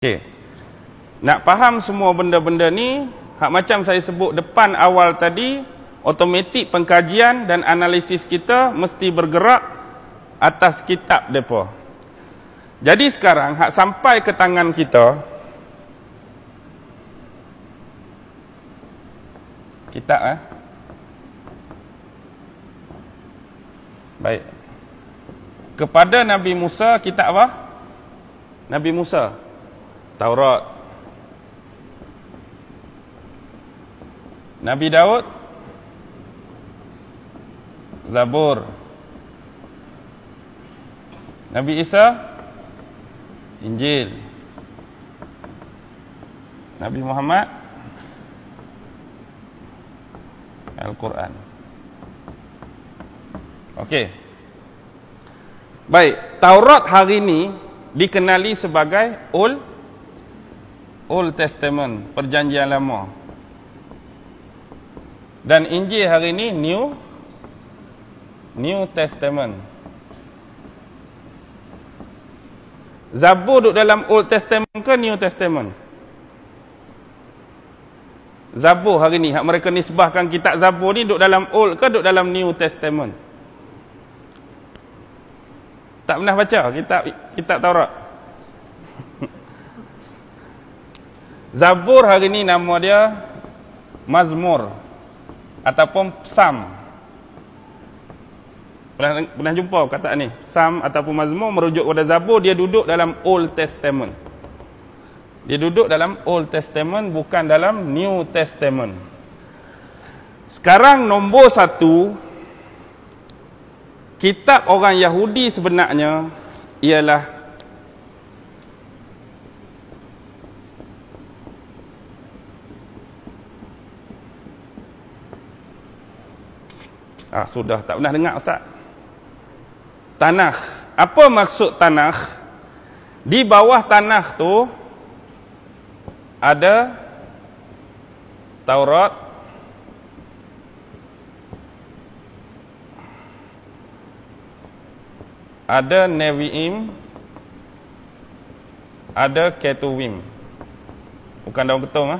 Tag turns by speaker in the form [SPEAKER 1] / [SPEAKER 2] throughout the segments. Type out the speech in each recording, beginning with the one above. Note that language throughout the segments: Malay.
[SPEAKER 1] Okey. Nak faham semua benda-benda ni, hak macam saya sebut depan awal tadi, automatik pengkajian dan analisis kita mesti bergerak atas kitab depa. Jadi sekarang hak sampai ke tangan kita, kitab baik. Kepada Nabi Musa, kitab apa? Nabi Musa, Taurat. Nabi Daud, Zabur. Nabi Isa, Injil. Nabi Muhammad, Al-Quran. Okey. Baik, Taurat hari ini dikenali sebagai Old Testament, Perjanjian Lama. Dan Injil hari ini New Testament. Zabur duduk dalam Old Testament ke New Testament? Zabur hari ni, hak mereka nisbahkan kitab Zabur ni duduk dalam Old ke duduk dalam New Testament? Tak pernah baca kitab Taurat? Zabur hari ni nama dia Mazmur ataupun Psalm. Pernah jumpa kata ni? Psalm ataupun Mazmur merujuk kepada Zabur, dia duduk dalam Old Testament. Dia duduk dalam Old Testament, bukan dalam New Testament. Sekarang nombor satu, kitab orang Yahudi sebenarnya ialah sudah tak pernah dengar Ustaz. Tanakh. Apa maksud Tanakh? Di bawah Tanakh tu ada Taurat, ada Nevi'im, ada Ketuvim. Bukan daun ketung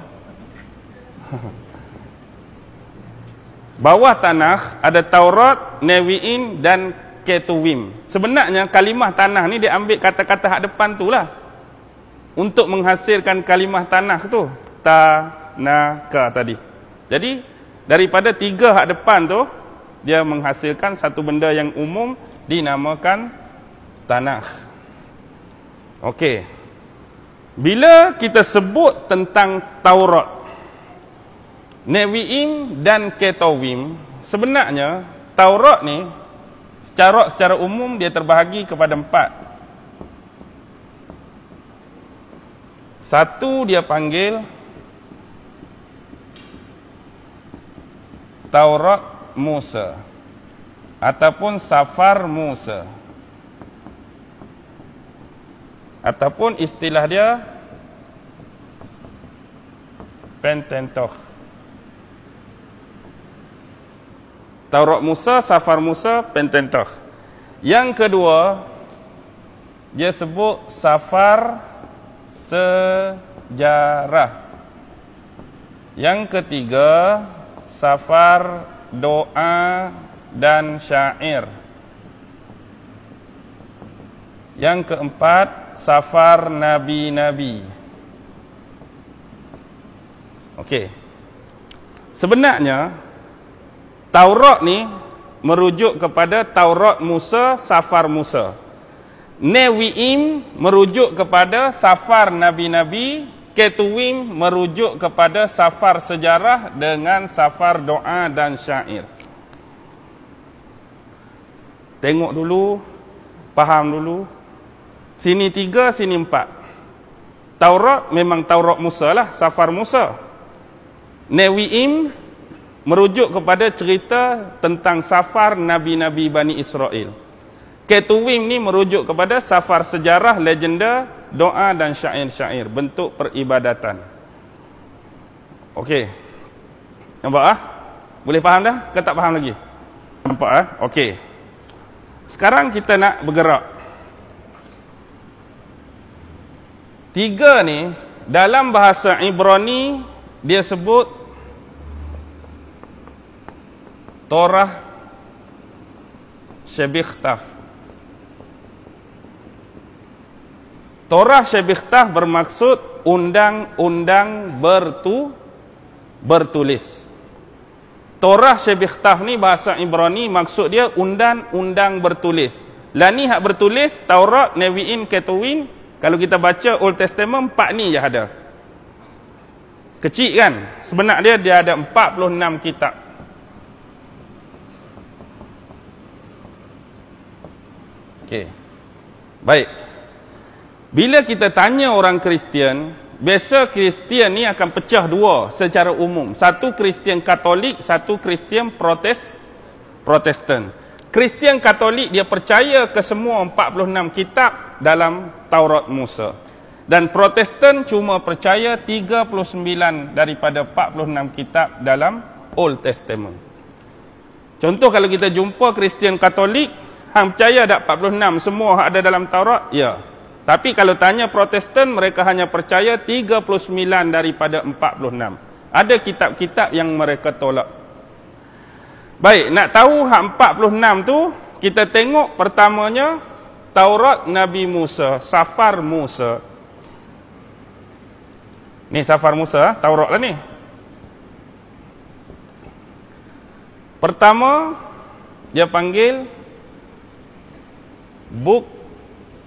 [SPEAKER 1] Bawah Tanakh ada Taurat, Nevi'im dan Ketuvim. Sebenarnya kalimah tanah ni dia ambil kata-kata hak depan tu lah untuk menghasilkan kalimah tanah tu, tanaka tadi. Jadi daripada tiga hak depan tu dia menghasilkan satu benda yang umum dinamakan tanah. Okey. Bila kita sebut tentang Taurat, Nevi'im dan Ketuvim, sebenarnya Taurat ni secara umum dia terbahagi kepada 4. Satu dia panggil Taurat Musa ataupun Safar Musa, ataupun istilah dia Pentateuch. Taurat Musa, Safar Musa, Pentateuch. Yang kedua dia sebut Safar Sejarah. Yang ketiga Safar Doa dan Syair. Yang keempat Safar Nabi-Nabi. Okey. Sebenarnya Taurat ni merujuk kepada Taurat Musa, Safar Musa. Nevi'im merujuk kepada Safar Nabi-Nabi. Ketuvim merujuk kepada Safar Sejarah dengan Safar Doa dan Syair. Tengok dulu, faham dulu. Sini 3, sini 4. Taurat memang Taurat Musa lah, Safar Musa. Nevi'im merujuk kepada cerita tentang Safar Nabi-Nabi Bani Israel. Ketuvim ni merujuk kepada Safar Sejarah, legenda, doa dan syair-syair, bentuk peribadatan. Okey. Nampak Boleh faham dah? Ke tak faham lagi? Nampak Okey. Sekarang kita nak bergerak. Tiga ni dalam bahasa Ibrani dia sebut Torah Shebichtaf. Torah Shebichtaf bermaksud undang-undang bertulis. Torah Shebichtaf ni bahasa Ibrani maksud dia undang-undang bertulis. Lah ni hak bertulis Taurat, Nevi'in, Ketuvim. Kalau kita baca Old Testament 4 ni je ada. Kecil kan? Sebenarnya dia ada 46 kitab. Okey. Baik. Bila kita tanya orang Kristian, biasa Kristian ni akan pecah dua secara umum. Satu Kristian Katolik, satu Kristian Protestan. Kristian Katolik dia percaya ke semua 46 kitab dalam Taurat Musa. Dan Protestan cuma percaya 39 daripada 46 kitab dalam Old Testament. Contoh kalau kita jumpa Kristian Katolik, hang percaya tak 46 semua ada dalam Taurat? Ya. Tapi kalau tanya Protestan, mereka hanya percaya 39 daripada 46. Ada kitab-kitab yang mereka tolak. Baik, nak tahu hak 46 tu, kita tengok pertamanya Taurat Nabi Musa, Safar Musa. Ni Safar Musa, Taurat lah ni. Pertama, dia panggil Book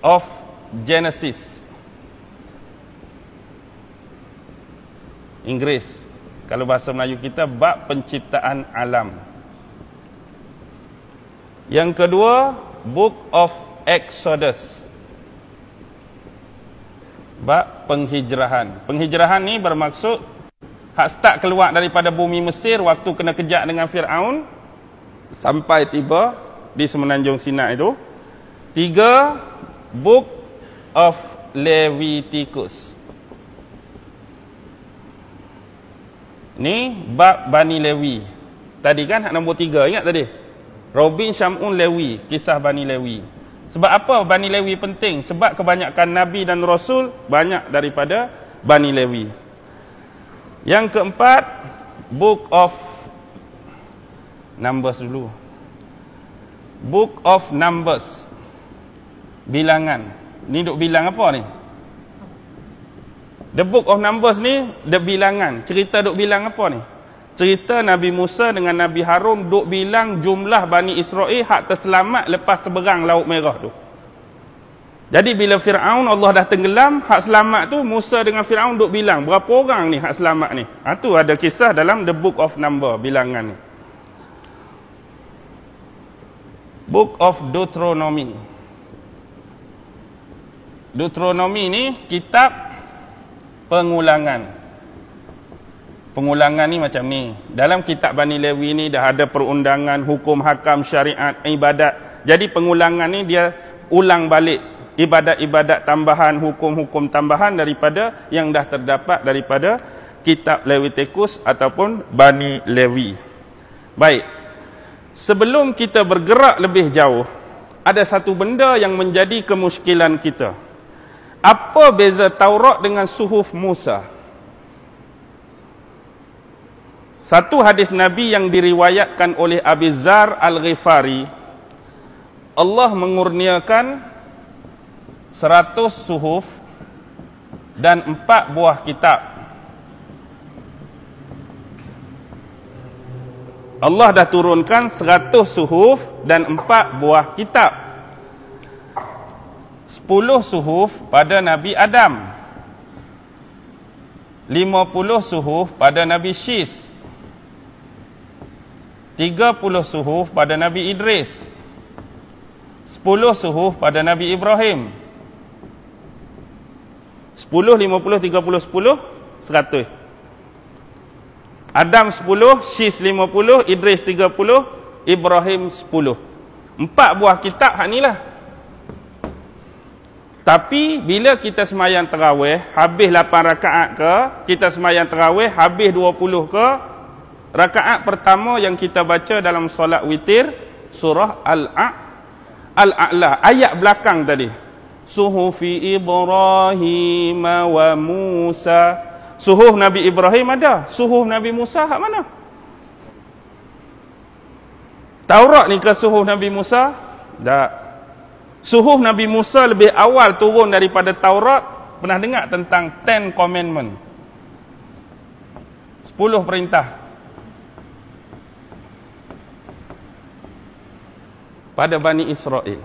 [SPEAKER 1] of Genesis. Inggeris. Kalau bahasa Melayu kita, bab penciptaan alam. Yang kedua, Book of Exodus. Bab penghijrahan. Penghijrahan ni bermaksud hak start keluar daripada bumi Mesir waktu kena kejak dengan Firaun sampai tiba di semenanjung Sinai itu. Tiga, Book of Leviticus. Ni bab Bani Lewi. Tadi kan hak nombor 3, ingat tadi? Robin, Syamun, Lewi, kisah Bani Lewi. Sebab apa Bani Lewi penting? Sebab kebanyakan Nabi dan Rasul banyak daripada Bani Lewi. Yang keempat, Book of Numbers dulu. Book of Numbers. Bilangan. Ni duk bilang apa ni? The Book of Numbers ni, the bilangan. Cerita duk bilang apa ni? Cerita Nabi Musa dengan Nabi Harun duk bilang jumlah Bani Israel hak terselamat lepas seberang Laut Merah tu. Jadi bila Firaun Allah dah tenggelam, hak selamat tu Musa dengan Firaun duk bilang berapa orang ni hak selamat ni. Tu ada kisah dalam The Book of Number, bilangan ni. Book of Deuteronomy. Deuteronomy ni kitab pengulangan. Pengulangan ni macam ni. Dalam kitab Bani Lewi ni dah ada perundangan, hukum, hakam, syariat, ibadat. Jadi pengulangan ni dia ulang balik ibadat-ibadat tambahan, hukum-hukum tambahan daripada yang dah terdapat daripada kitab Leviticus ataupun Bani Lewi. Baik. Sebelum kita bergerak lebih jauh, ada satu benda yang menjadi kemusykilan kita. Apa beza Taurat dengan Suhuf Musa? Satu hadis Nabi yang diriwayatkan oleh Abi Zar Al-Ghifari, Allah mengurniakan 100 suhuf dan 4 buah kitab. Allah dah turunkan 100 suhuf dan 4 buah kitab. 10 suhuf pada Nabi Adam, 50 suhuf pada Nabi Syis, 30 suhuf pada Nabi Idris, 10 suhuf pada Nabi Ibrahim. 10, 50, 30, 10, 100. Adam 10, Syis 50, Idris 30, Ibrahim 10. 4 buah kitab hak ni lah. Tapi bila kita semayang tarawih, habis 8 rakaat ke, kita semayang tarawih, habis 20 ke, rakaat pertama yang kita baca dalam solat witir, surah Al-A'la, ayat belakang tadi. suhufi Ibrahim wa Musa. Suhuf Nabi Ibrahim ada, suhuf Nabi Musa hak mana? Taurat ni ke suhuf Nabi Musa? Tak. Suhuf Nabi Musa lebih awal turun daripada Taurat. Pernah dengar tentang 10 Commandment? 10 perintah pada Bani Israel.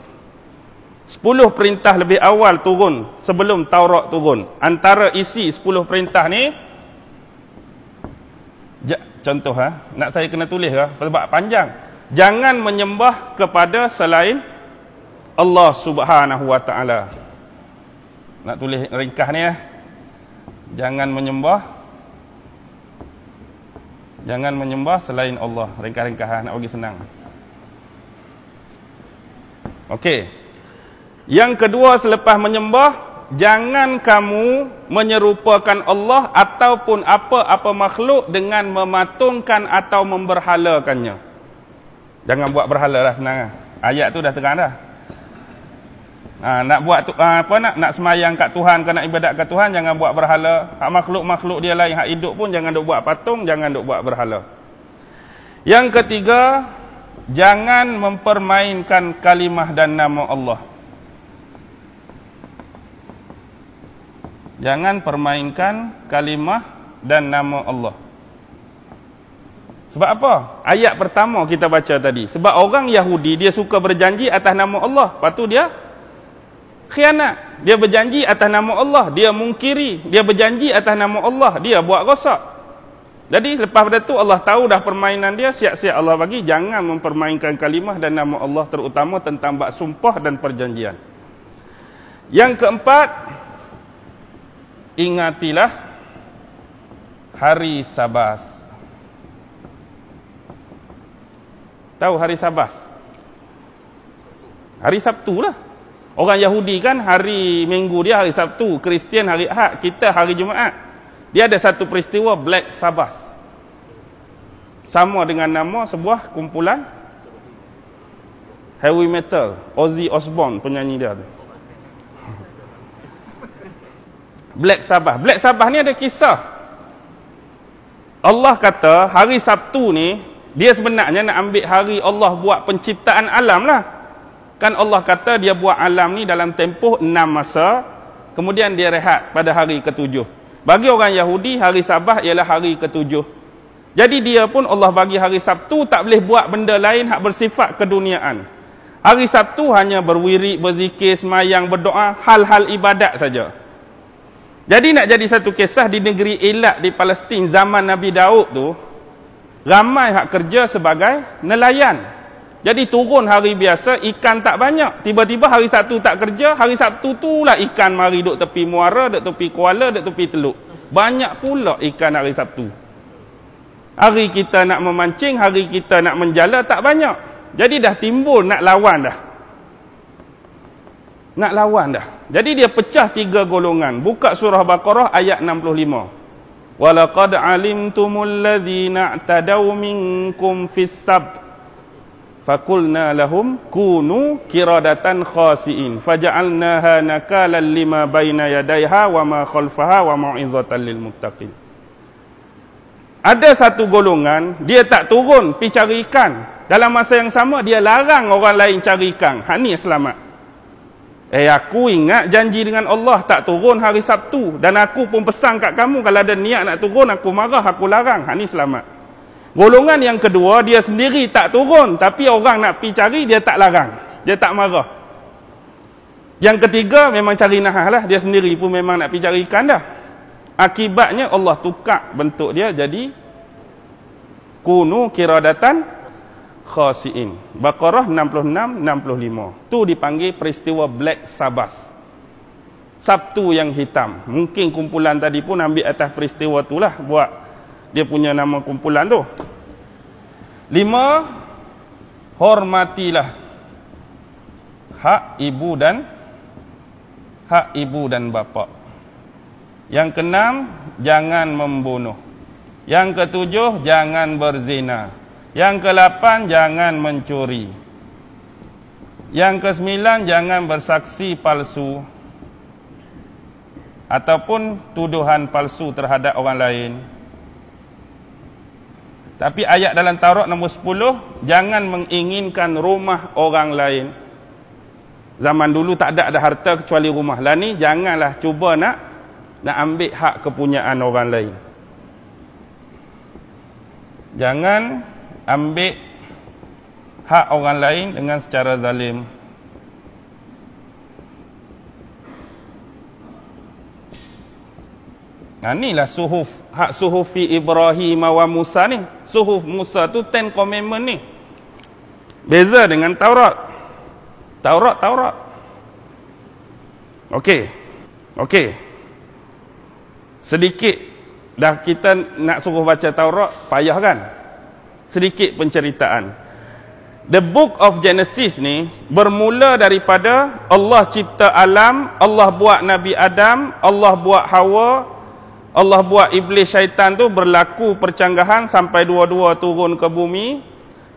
[SPEAKER 1] 10 perintah lebih awal turun sebelum Taurat turun. Antara isi 10 perintah ni, contoh nak saya kena tulis sebab panjang. Jangan menyembah kepada selain Allah Subhanahu wa taala. Nak tulis ringkas ni Jangan menyembah selain Allah. Ringkas-ringkas nak bagi senang. Okey. Yang kedua, selepas menyembah, jangan kamu menyerupakan Allah ataupun apa-apa makhluk dengan mematungkan atau memberhalakannya. Jangan buat berhala lah, senang. Ayat tu dah terang dah. Nak buat nak semayang kat Tuhan, nak ibadat kat Tuhan, jangan buat berhala. Hak makhluk-makhluk dia lain, hak hidup pun jangan duk buat patung, jangan duk buat berhala. Yang ketiga, jangan mempermainkan kalimah dan nama Allah. Jangan permainkan kalimah dan nama Allah. Sebab apa? Ayat pertama kita baca tadi. Sebab orang Yahudi, dia suka berjanji atas nama Allah. Lepas tu dia khianat. Dia berjanji atas nama Allah. Dia mungkiri. Dia berjanji atas nama Allah. Dia buat rosak. Jadi lepas pada tu Allah tahu dah permainan dia. Siap-siap Allah bagi. Jangan mempermainkan kalimah dan nama Allah. Terutama tentang bab sumpah dan perjanjian. Yang keempat, ingatilah hari Sabat. Tahu hari Sabat? Hari Sabtu lah. Orang Yahudi kan hari Minggu dia hari Sabtu, Kristian hari Ahad, kita hari Jumaat. Dia ada satu peristiwa Black Sabbath. Sama dengan nama sebuah kumpulan heavy metal, Ozzy Osbourne penyanyi dia tu. Black Sabbath. Black Sabbath ni ada kisah. Allah kata hari Sabtu ni, dia sebenarnya nak ambil hari Allah buat penciptaan alam lah. Kan Allah kata dia buat alam ni dalam tempoh 6 masa. Kemudian dia rehat pada hari ke-7. Bagi orang Yahudi, hari Sabbath ialah hari ke-7. Jadi dia pun Allah bagi hari Sabtu tak boleh buat benda lain hak bersifat keduniaan. Hari Sabtu hanya berwirid, berzikir, semayang, berdoa, hal-hal ibadat saja. Jadi nak jadi satu kisah di negeri Elat di Palestin zaman Nabi Daud tu, ramai hak kerja sebagai nelayan. Jadi turun hari biasa, ikan tak banyak. Tiba-tiba hari Sabtu tak kerja, hari Sabtu tu lah ikan mari duk tepi muara, duk tepi kuala, duk tepi teluk. Banyak pula ikan hari Sabtu. Hari kita nak memancing, hari kita nak menjala tak banyak. Jadi dah timbul nak lawan dah. Nak lawan dah. Jadi dia pecah 3 golongan. Buka surah Baqarah ayat 65. Walaqad alimtumul ladzina i'tadaw minkum fis sabt faqulna lahum kunu qiradatan khasiin faja'alnaha nakalan lima baina yadayha wa ma khalfaha wa mau'izatan lil muttaqin. Ada satu golongan dia tak turun pi cari ikan. Dalam masa yang sama dia larang orang lain cari ikan. Hak ni selamat. Aku ingat janji dengan Allah tak turun hari Sabtu. Dan aku pun pesan kat kamu kalau ada niat nak turun, aku marah, aku larang. Hak ni selamat. Golongan yang kedua, dia sendiri tak turun. Tapi orang nak pergi cari, dia tak larang. Dia tak marah. Yang ketiga, memang cari nahas lah. Dia sendiri pun memang nak pergi cari ikan dah. Akibatnya Allah tukar bentuk dia jadi kunu kiradatan khasiin. Baqarah 66-65. Tu dipanggil peristiwa Black Sabbath. Sabtu yang hitam. Mungkin kumpulan tadi pun ambil atas peristiwa tu lah buat dia punya nama kumpulan tu. 5. Hormatilah hak ibu dan bapa. Yang ke-6, jangan membunuh. Yang ke-7, jangan berzina. Yang ke-8, jangan mencuri. Yang ke-9, jangan bersaksi palsu. ataupun tuduhan palsu terhadap orang lain. Tapi ayat dalam Taurat nombor 10, jangan menginginkan rumah orang lain. Zaman dulu tak ada harta kecuali rumah. Lah ni janganlah cuba nak ambil hak kepunyaan orang lain. Jangan ambil hak orang lain dengan secara zalim. Nah, inilah hak suhufi Ibrahim wa Musa ni. Suhuf Musa tu 10 commandment ni. Beza dengan Taurat. Taurat. Okey. Sedikit dah kita nak suruh baca Taurat, payah kan? Sedikit penceritaan. The book of Genesis ni bermula daripada Allah cipta alam, Allah buat Nabi Adam, Allah buat Hawa, Allah buat iblis syaitan tu berlaku percanggahan sampai dua-dua turun ke bumi.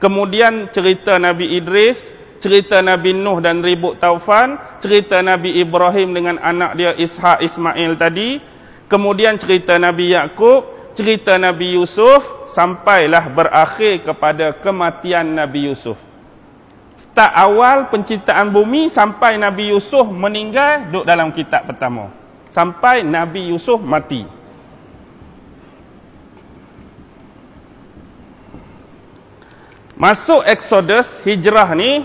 [SPEAKER 1] Kemudian cerita Nabi Idris, cerita Nabi Nuh dan ribut taufan, cerita Nabi Ibrahim dengan anak dia Ishak Ismail tadi, kemudian cerita Nabi Yakub, cerita Nabi Yusuf, sampailah berakhir kepada kematian Nabi Yusuf. Start awal penciptaan bumi sampai Nabi Yusuf meninggal, duduk dalam kitab pertama. Sampai Nabi Yusuf mati. Masuk Exodus, hijrah ni,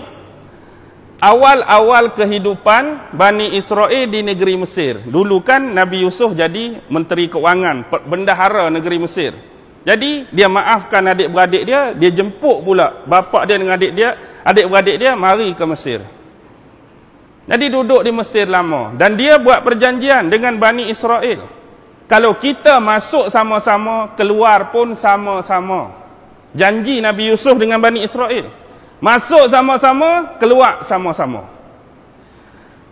[SPEAKER 1] awal-awal kehidupan Bani Israel di negeri Mesir. Dulu kan Nabi Yusuf jadi Menteri Keuangan, bendahara negeri Mesir. Jadi dia maafkan adik-beradik dia, dia jemput pula bapa dia dengan adik-beradik dia mari ke Mesir. Jadi duduk di Mesir lama. Dan dia buat perjanjian dengan Bani Israel. Kalau kita masuk sama-sama, keluar pun sama-sama. Janji Nabi Yusuf dengan Bani Israel. Masuk sama-sama, keluar sama-sama.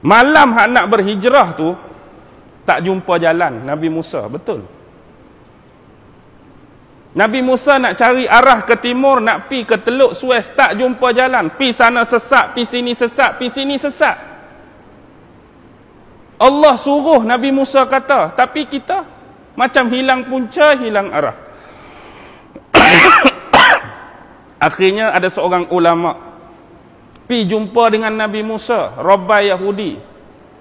[SPEAKER 1] Malam hak nak berhijrah tu, tak jumpa jalan Nabi Musa, betul. Nabi Musa nak cari arah ke timur, nak pi ke Teluk Suez, tak jumpa jalan. Pi sana sesat, pi sini sesat, pi sini sesat. Allah suruh Nabi Musa kata, tapi kita macam hilang punca, hilang arah. Akhirnya ada seorang ulama pi jumpa dengan Nabi Musa, Rabbai Yahudi.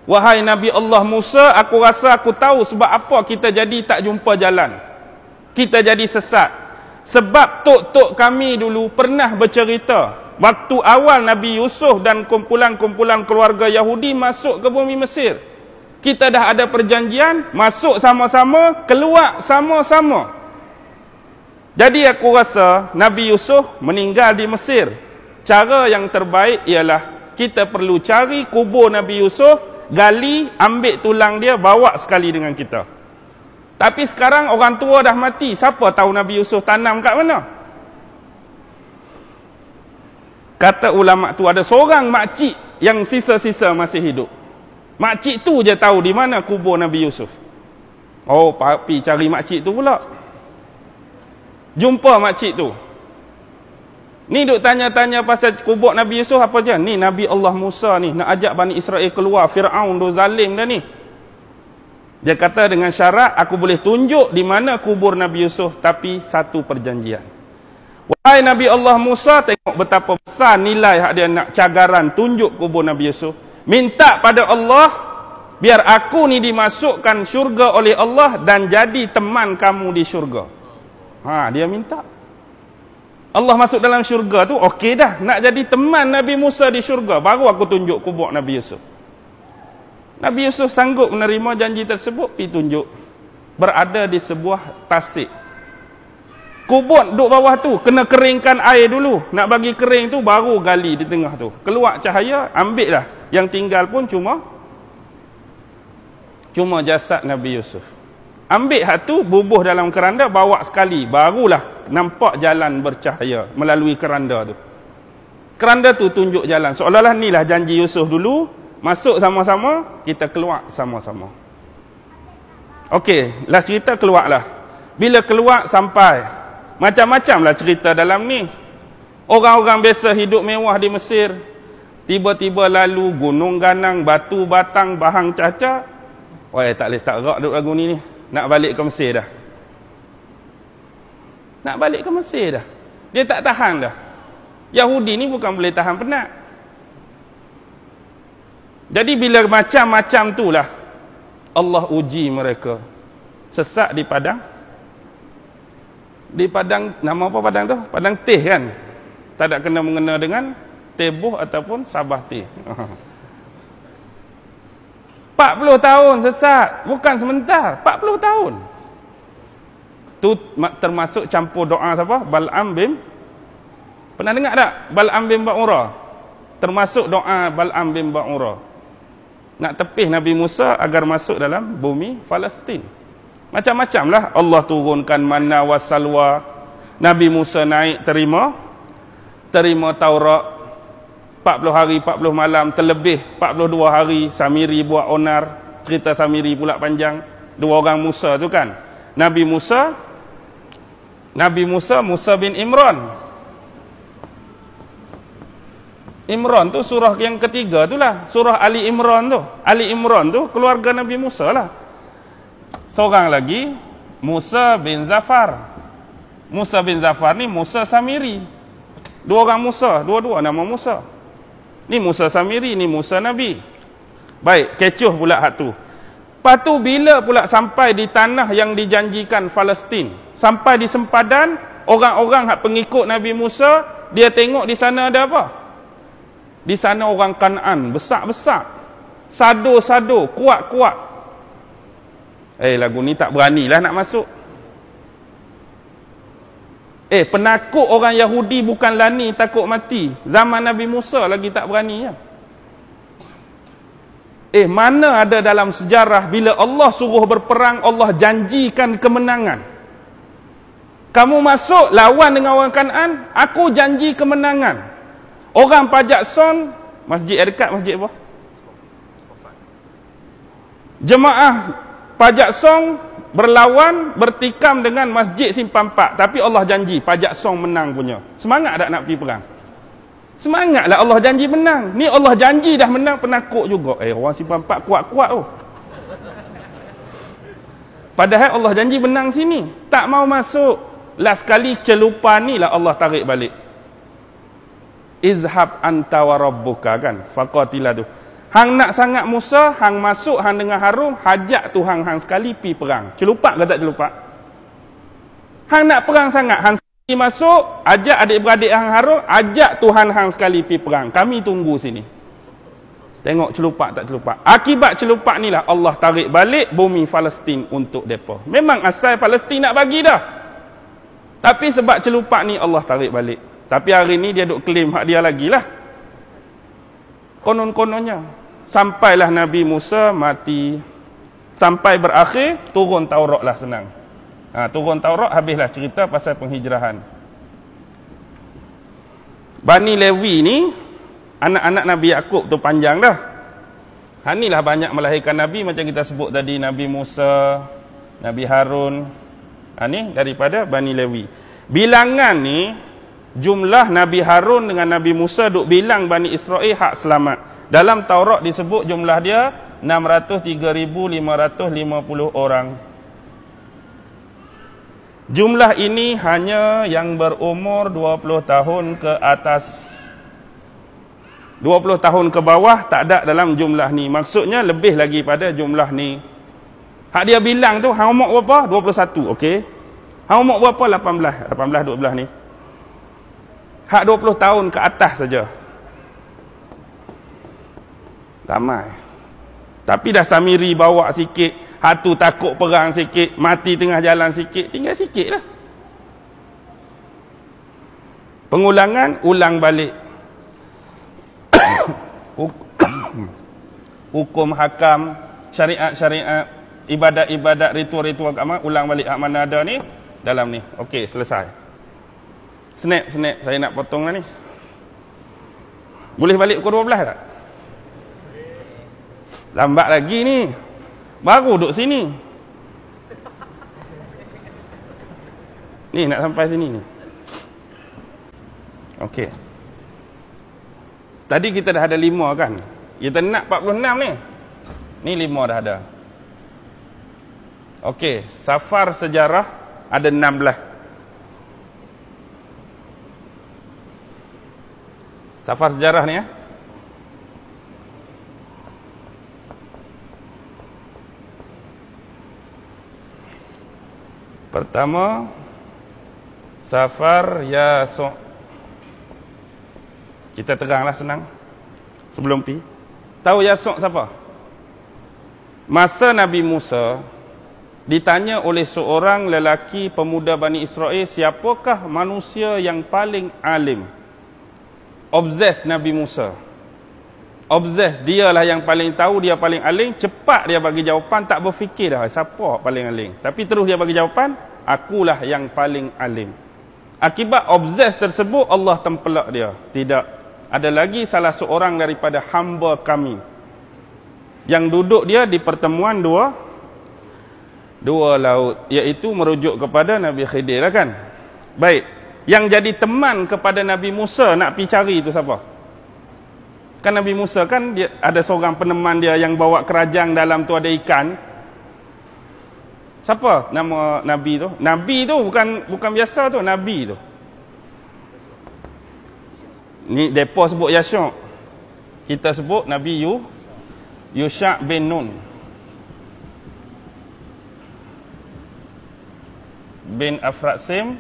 [SPEAKER 1] Wahai Nabi Allah Musa, aku rasa aku tahu sebab apa kita jadi tak jumpa jalan. Kita jadi sesat. Sebab tok-tok kami dulu pernah bercerita, waktu awal Nabi Yusuf dan kumpulan-kumpulan keluarga Yahudi masuk ke bumi Mesir. Kita dah ada perjanjian, masuk sama-sama, keluar sama-sama. Jadi aku rasa Nabi Yusuf meninggal di Mesir. Cara yang terbaik ialah kita perlu cari kubur Nabi Yusuf, gali, ambil tulang dia, bawa sekali dengan kita. Tapi sekarang orang tua dah mati, siapa tahu Nabi Yusuf tanam kat mana? Kata ulama tu ada seorang makcik yang sisa-sisa masih hidup. Makcik tu je tahu di mana kubur Nabi Yusuf. Oh, papi cari makcik tu pula. Jumpa makcik tu. Ni duk tanya-tanya pasal kubur Nabi Yusuf apa je? Ni Nabi Allah Musa ni nak ajak Bani Israel keluar, Firaun tu zalim dah ni. Dia kata dengan syarat aku boleh tunjuk di mana kubur Nabi Yusuf, tapi satu perjanjian. Wahai Nabi Allah Musa, tengok betapa besar nilai hak dia nak cagaran tunjuk kubur Nabi Yusuf. Minta pada Allah biar aku ni dimasukkan syurga oleh Allah dan jadi teman kamu di syurga. Dia minta. Allah masuk dalam syurga tu, okey dah. Nak jadi teman Nabi Musa di syurga, baru aku tunjuk kubur Nabi Yusuf. Nabi Yusuf sanggup menerima janji tersebut, pergi tunjuk. Berada di sebuah tasik. Kubur duduk bawah tu, kena keringkan air dulu. Nak bagi kering tu, baru gali di tengah tu. Keluar cahaya, ambil lah. Yang tinggal pun cuma jasad Nabi Yusuf. Ambil hak tu, bubuh dalam keranda, bawa sekali. Barulah nampak jalan bercahaya melalui keranda tu. Keranda tu tunjuk jalan. Seolah-olah inilah janji Yusuf dulu. Masuk sama-sama, kita keluar sama-sama. Okey, lah cerita keluarlah. Bila keluar sampai, macam-macam lah cerita dalam ni. Orang-orang biasa hidup mewah di Mesir. Tiba-tiba lalu gunung ganang, batu batang, bahang caca. Wah, tak boleh tak gerak duduk lagu ni. Nak balik ke Mesir dah. Nak balik ke Mesir dah. Dia tak tahan dah. Yahudi ni bukan boleh tahan penat. Jadi bila macam-macam tu lah Allah uji mereka. Sesat di padang. Di padang, nama apa padang tu? Padang teh kan? Tak ada kena mengena dengan tebuh ataupun sabah teh. 40 tahun sesat. Bukan sebentar. 40 tahun. Tu termasuk campur doa siapa? Bal'am bin. Pernah dengar tak? Bal'am bin Ba'ura. Termasuk doa Bal'am bin Ba'ura. Nak tepih Nabi Musa agar masuk dalam bumi Palestin. Macam-macam lah. Allah turunkan manna wa salwa. Nabi Musa naik terima Taurat. 40 hari 40 malam, terlebih 42 hari Samiri buat onar. Cerita Samiri pula panjang. Dua orang Musa tu kan. Nabi Musa bin Imran. Imran tu surah yang ketiga tu lah. Surah Ali Imran tu. Ali Imran tu keluarga Nabi Musa lah. Seorang lagi Musa bin Zafar. Musa bin Zafar ni Musa Samiri. Dua orang Musa, dua-dua nama Musa. Ni Musa Samiri, ni Musa Nabi. Baik, kecoh pula hak tu. Lepas tu bila pula sampai di tanah yang dijanjikan Palestin, sampai di sempadan, orang-orang hak pengikut Nabi Musa, dia tengok di sana ada apa? Di sana orang Kanaan besar-besar, sado-sado, kuat-kuat. Lagu ni tak beranilah nak masuk. Penakut orang Yahudi bukan lani takut mati. Zaman Nabi Musa lagi tak berani ya. Mana ada dalam sejarah bila Allah suruh berperang, Allah janjikan kemenangan. Kamu masuk lawan dengan orang Kanaan, aku janji kemenangan. Orang pajak son, masjid dekat masjid apa? Jemaah pajak song berlawan, bertikam dengan masjid Simpang 4. Tapi Allah janji pajak song menang punya. Semangat tak nak pergi perang? Semangatlah, Allah janji menang. Ni Allah janji dah menang, penakut juga. Orang Simpang 4 kuat-kuat tu. Padahal Allah janji menang sini. Tak mau masuk. Last kali celupan ni lah Allah tarik balik. Izhab anta wa rabbuka kan. Faqatila tu. Hang nak sangat Musa, hang masuk, hang dengan Harun, hajak tu hang sekali pi perang. Celupak ke tak celupak? Hang nak perang sangat, hang sekali masuk, ajak adik-beradik hang Harun, ajak Tuhan hang sekali pi perang. Kami tunggu sini. Tengok celupak tak celupak. Akibat celupak ni lah Allah tarik balik bumi Palestin untuk depa. Memang asal Palestin nak bagi dah. Tapi sebab celupak ni Allah tarik balik. Tapi hari ni dia duk claim hak dia lagi lah. Konon-kononnya. Sampailah Nabi Musa mati. Sampai berakhir, turun Taurat lah senang. Turun Taurat, habislah cerita pasal penghijrahan. Bani Lewi ni, anak-anak Nabi Yaqub tu panjang dah. Inilah banyak melahirkan Nabi, macam kita sebut tadi, Nabi Musa, Nabi Harun. Ni daripada Bani Lewi. Bilangan ni, jumlah Nabi Harun dengan Nabi Musa duk bilang Bani Israel hak selamat. Dalam Taurat disebut jumlah dia 603,550 orang. Jumlah ini hanya yang berumur 20 tahun ke atas. 20 tahun ke bawah tak ada dalam jumlah ni. Maksudnya lebih lagi pada jumlah ni. Hak dia bilang tu, hang umur berapa? 21, okey. Hang umur berapa? 18, 12 ni. Hak 20 tahun ke atas saja. Ramai. Tapi dah Samiri bawa sikit, hatu takut perang sikit, mati tengah jalan sikit, tinggal sikit lah. Pengulangan, ulang balik. Hukum hakam, syariat-syariat, ibadat-ibadat, ritual-ritual agama, ulang balik. Hak mana ada ni? Dalam ni. Okey, selesai. Snap, saya nak potong lah ni. Boleh balik pukul 12 tak? Lambat lagi ni. Baru duduk sini. Ni nak sampai sini ni. Okey. Tadi kita dah ada 5 kan? Kita nak 46 ni. Ni 5 dah ada. Okey, safar sejarah ada 16. Safar sejarah ni ya. Pertama, safar Yaso'. Kita teranglah senang. Sebelum pi. Tahu Yaso' siapa? Masa Nabi Musa ditanya oleh seorang lelaki pemuda Bani Israel, siapakah manusia yang paling alim? Obses Nabi Musa. Obses, dialah yang paling tahu, dia paling alim. Cepat dia bagi jawapan, tak berfikir dah siapa paling alim. Tapi terus dia bagi jawapan, akulah yang paling alim. Akibat obses tersebut, Allah tempelak dia. Tidak. Ada lagi salah seorang daripada hamba kami yang duduk dia di pertemuan dua laut, iaitu merujuk kepada Nabi Khidir lah kan. Baik, yang jadi teman kepada Nabi Musa nak pergi cari itu siapa? Kan Nabi Musa kan dia ada seorang peneman dia yang bawa kerajang, dalam tu ada ikan. Siapa nama Nabi tu? Nabi tu bukan biasa tu, Nabi tu. Ni depa sebut Yasya'. Kita sebut Nabi Yusha' bin Nun bin Afrasim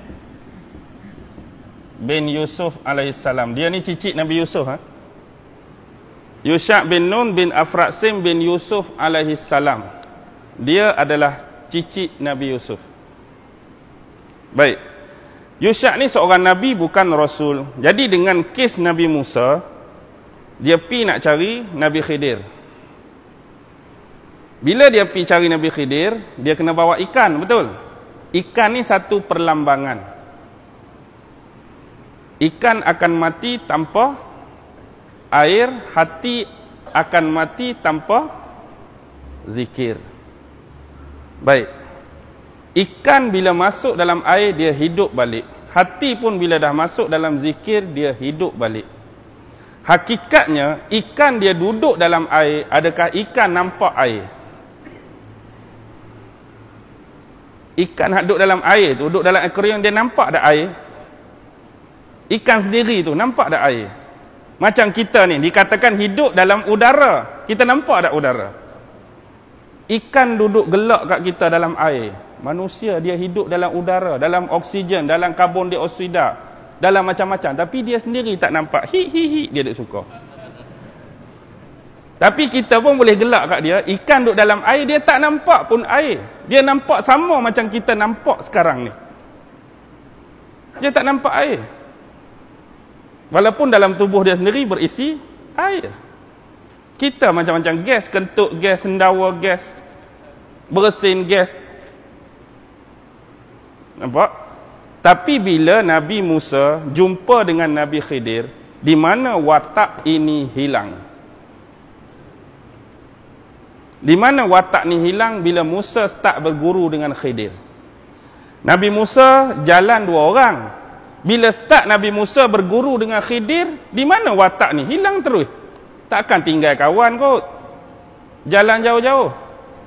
[SPEAKER 1] bin Yusuf alaihissalam. Dia ni cicit Nabi Yusuf ha? Yusha' bin Nun bin Afrasim bin Yusuf alaihissalam. Dia adalah cicit Nabi Yusuf. Baik. Yusha' ni seorang Nabi, bukan Rasul. Jadi dengan kes Nabi Musa, dia pi nak cari Nabi Khidir. Bila dia pi cari Nabi Khidir, dia kena bawa ikan, betul? Ikan ni satu perlambangan. Ikan akan mati tanpa air, hati akan mati tanpa zikir. Baik. Ikan bila masuk dalam air, dia hidup balik. Hati pun bila dah masuk dalam zikir, dia hidup balik. Hakikatnya, ikan dia duduk dalam air, adakah ikan nampak air? Ikan duduk dalam air tu, duduk dalam akuarium, dia nampak tak air? Ikan sendiri tu, nampak tak air? Macam kita ni, dikatakan hidup dalam udara. Kita nampak tak udara? Ikan duduk gelak kat kita dalam air. Manusia dia hidup dalam udara, dalam oksigen, dalam karbon dioksida, dalam macam-macam. Tapi dia sendiri tak nampak. Dia tak suka. Tapi kita pun boleh gelak kat dia. Ikan duduk dalam air, dia tak nampak pun air. Dia nampak sama macam kita nampak sekarang ni. Dia tak nampak air. Walaupun dalam tubuh dia sendiri berisi air. Kita macam-macam gas, kentut gas, sendawa gas, bersin gas. Nampak? Tapi bila Nabi Musa jumpa dengan Nabi Khidir, di mana watak ini hilang? Di mana watak ni hilang bila Musa start berguru dengan Khidir? Nabi Musa jalan 2 orang. Bila start Nabi Musa berguru dengan Khidir, di mana watak ni? Hilang terus. Takkan tinggal kawan kot. Jalan jauh-jauh.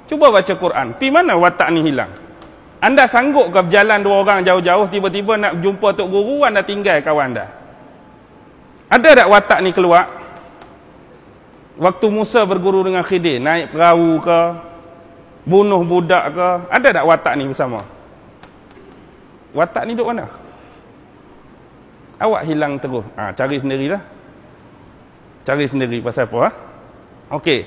[SPEAKER 1] Cuba baca Quran. Pi mana watak ni hilang? Anda sanggup ke berjalan 2 orang jauh-jauh, tiba-tiba nak jumpa Tok Guru, anda tinggal kawan dah? Ada tak watak ni keluar? Waktu Musa berguru dengan Khidir, naik perahu ke, bunuh budak ke, ada tak watak ni bersama? Watak ni duduk mana? Awak hilang terus. Cari sendirilah. Cari sendiri pasal apa? Okey.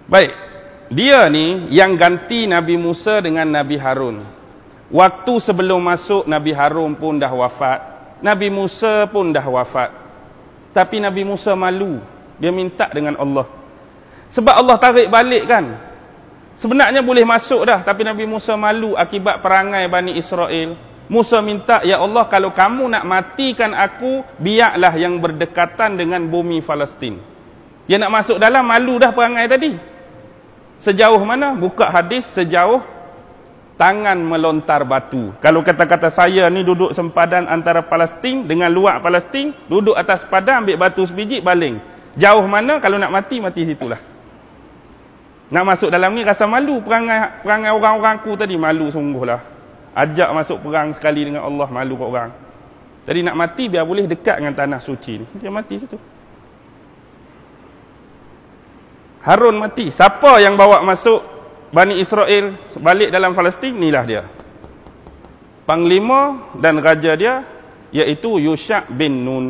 [SPEAKER 1] Baik. Dia ni yang ganti Nabi Musa dengan Nabi Harun. Waktu sebelum masuk, Nabi Harun pun dah wafat. Nabi Musa pun dah wafat. Tapi Nabi Musa malu. Dia minta dengan Allah. Sebab Allah tarik balik kan. Sebenarnya boleh masuk dah. Tapi Nabi Musa malu akibat perangai Bani Israel. Musa minta, ya Allah, kalau kamu nak matikan aku, biarlah yang berdekatan dengan bumi Palestin. Dia nak masuk dalam, malu dah perangai tadi. Sejauh mana? Buka hadis, sejauh tangan melontar batu. Kalau kata-kata saya ni duduk sempadan antara Palestin dengan luar Palestin, duduk atas padang, ambil batu sebiji, baling. Jauh mana? Kalau nak mati, mati situlah. Nak masuk dalam ni rasa malu. Perangai orang-orang aku tadi malu sungguhlah. Ajak masuk perang sekali dengan Allah, malu kat orang. Tadi nak mati biar boleh dekat dengan tanah suci ni. Dia mati situ. Harun mati. Siapa yang bawa masuk Bani Israel balik dalam Palestin? Inilah dia. Panglima dan raja dia iaitu Yusha bin Nun.